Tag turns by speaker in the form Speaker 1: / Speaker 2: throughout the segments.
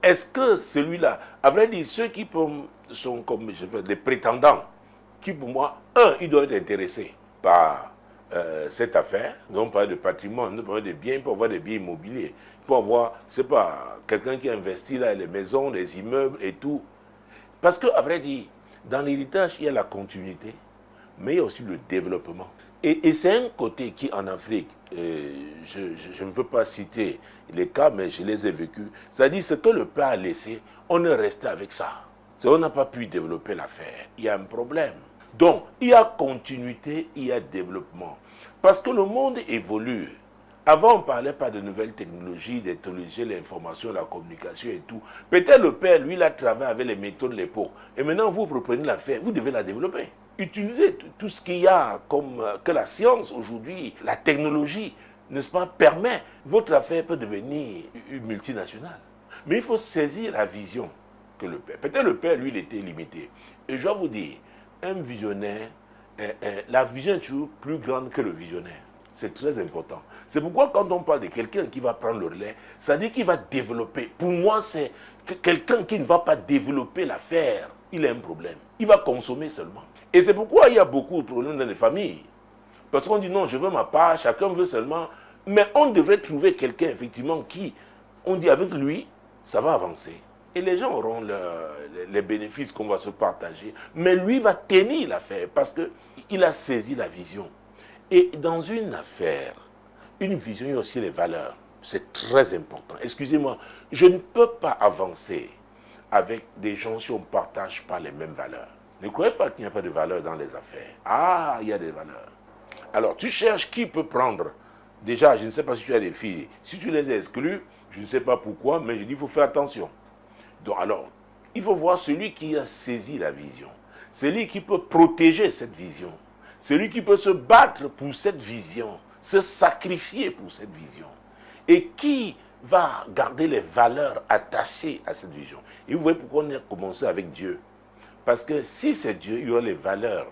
Speaker 1: est-ce que celui-là, à vrai dire, ceux qui sont comme je veux, des prétendants, qui pour moi, ils doivent être intéressés par cette affaire. Nous on parle de patrimoine, nous parlons de biens, il peut avoir des biens immobiliers. Il peut avoir, c'est pas, quelqu'un qui investit là, les maisons, les immeubles et tout. Parce qu'à vrai dire, dans l'héritage, il y a la continuité, mais il y a aussi le développement. Et c'est un côté qui, en Afrique, je ne veux pas citer les cas, mais je les ai vécus. C'est-à-dire, ce que le père a laissé, on est resté avec ça. On n'a pas pu développer l'affaire. Il y a un problème. Donc, il y a continuité, il y a développement. Parce que le monde évolue. Avant, on ne parlait pas de nouvelles technologies, des technologies, l'information, la communication et tout. Peut-être le père, lui, il a travaillé avec les méthodes de l'époque. Et maintenant, vous reprenez l'affaire, vous devez la développer. Utilisez tout ce qu'il y a comme que la science aujourd'hui, la technologie, n'est-ce pas, permet. Votre affaire peut devenir une multinationale. Mais il faut saisir la vision que le père. Peut-être le père, lui, il était limité. Et je dois vous dire, un visionnaire, la vision est toujours plus grande que le visionnaire. C'est très important. C'est pourquoi quand on parle de quelqu'un qui va prendre le relais, ça dit qu'il va développer. Pour moi, c'est quelqu'un qui ne va pas développer l'affaire. Il a un problème. Il va consommer seulement. Et c'est pourquoi il y a beaucoup de problèmes dans les familles. Parce qu'on dit non, je veux ma part, chacun veut seulement. Mais on devrait trouver quelqu'un, effectivement, qui, on dit avec lui, ça va avancer. Et les gens auront les bénéfices qu'on va se partager. Mais lui va tenir l'affaire parce qu'il a saisi la vision. Et dans une affaire, une vision, il y a aussi les valeurs. C'est très important. Excusez-moi, je ne peux pas avancer avec des gens si on ne partage pas les mêmes valeurs. Ne croyez pas qu'il n'y a pas de valeur dans les affaires. Ah, il y a des valeurs. Alors, tu cherches qui peut prendre. Déjà, je ne sais pas si tu as des filles. Si tu les exclus, je ne sais pas pourquoi, mais je dis qu'il faut faire attention. Donc, alors, il faut voir celui qui a saisi la vision. Celui qui peut protéger cette vision. Celui qui peut se battre pour cette vision. Se sacrifier pour cette vision. Et qui va garder les valeurs attachées à cette vision. Et vous voyez pourquoi on a commencé avec Dieu. Parce que si c'est Dieu, il y aura les valeurs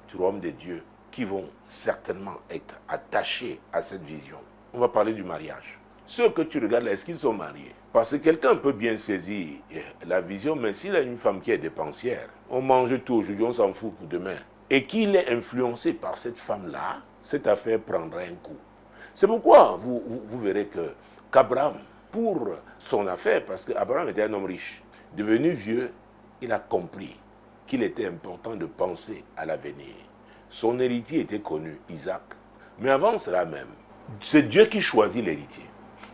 Speaker 1: du royaume de Dieu qui vont certainement être attachées à cette vision. On va parler du mariage. Ceux que tu regardes là, est-ce qu'ils sont mariés? Parce que quelqu'un peut bien saisir la vision, mais s'il a une femme qui est dépensière, on mange tout aujourd'hui, on s'en fout pour demain, et qu'il est influencé par cette femme-là, cette affaire prendra un coup. C'est pourquoi vous verrez qu'Abraham, pour son affaire, parce qu'Abraham était un homme riche, devenu vieux, il a compris qu'il était important de penser à l'avenir. Son héritier était connu, Isaac. Mais avant cela même, c'est Dieu qui choisit l'héritier.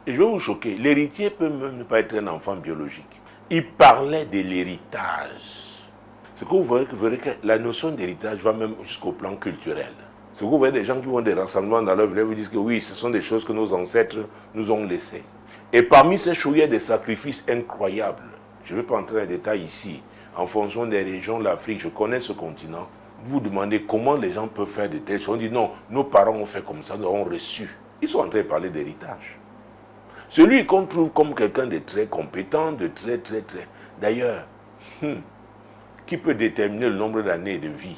Speaker 1: Et je vais vous choquer, l'héritier peut même ne pas être un enfant biologique. Il parlait de l'héritage. C'est que vous verrez que la notion d'héritage va même jusqu'au plan culturel. C'est que vous voyez des gens qui vont des rassemblements dans leur village, vous disent que oui, ce sont des choses que nos ancêtres nous ont laissées. Et parmi ces choses, il y a des sacrifices incroyables. Je ne vais pas entrer dans les détails ici. En fonction des régions de l'Afrique, je connais ce continent. Vous vous demandez comment les gens peuvent faire de telles choses. On dit non, nos parents ont fait comme ça, nous avons reçu. Ils sont en train de parler d'héritage. Celui qu'on trouve comme quelqu'un de très compétent, de très. D'ailleurs, qui peut déterminer le nombre d'années de vie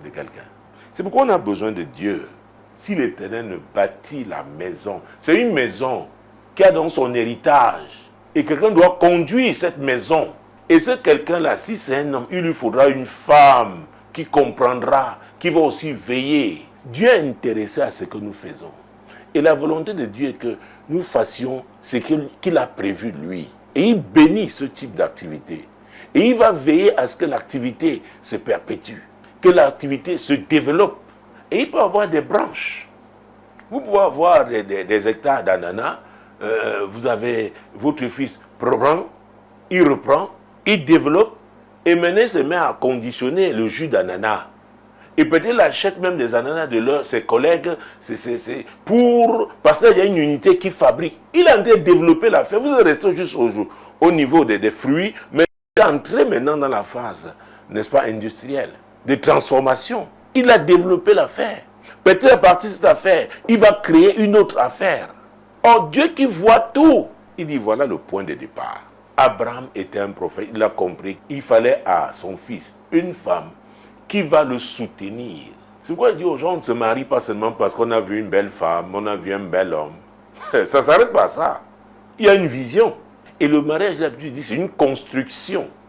Speaker 1: de quelqu'un? C'est pourquoi on a besoin de Dieu. Si l'Éternel ne bâtit la maison, c'est une maison qui a dans son héritage. Et quelqu'un doit conduire cette maison. Et ce quelqu'un-là, si c'est un homme, il lui faudra une femme qui comprendra, qui va aussi veiller. Dieu est intéressé à ce que nous faisons. Et la volonté de Dieu est que nous fassions ce qu'il a prévu lui. Et il bénit ce type d'activité. Et il va veiller à ce que l'activité se perpétue, que l'activité se développe. Et il peut avoir des branches. Vous pouvez avoir des hectares d'ananas. Vous avez votre fils prend, il reprend, il développe, et maintenant il se met à conditionner le jus d'ananas. Et peut-être il achète même des ananas de ses collègues, parce qu'il y a une unité qui fabrique. Il est en train de développer l'affaire. Vous êtes resté juste au niveau des fruits, mais il est entré maintenant dans la phase, n'est-ce pas, industrielle, de transformation. Il a développé l'affaire. Peut-être à partir de cette affaire, il va créer une autre affaire. Or, Dieu qui voit tout, il dit voilà le point de départ. Abraham était un prophète, il a compris qu'il fallait à son fils une femme qui va le soutenir. C'est pourquoi il dit aux gens, on ne se marie pas seulement parce qu'on a vu une belle femme, on a vu un bel homme. Ça ne s'arrête pas à ça. Il y a une vision. Et le mariage, là, tu dis, c'est une construction.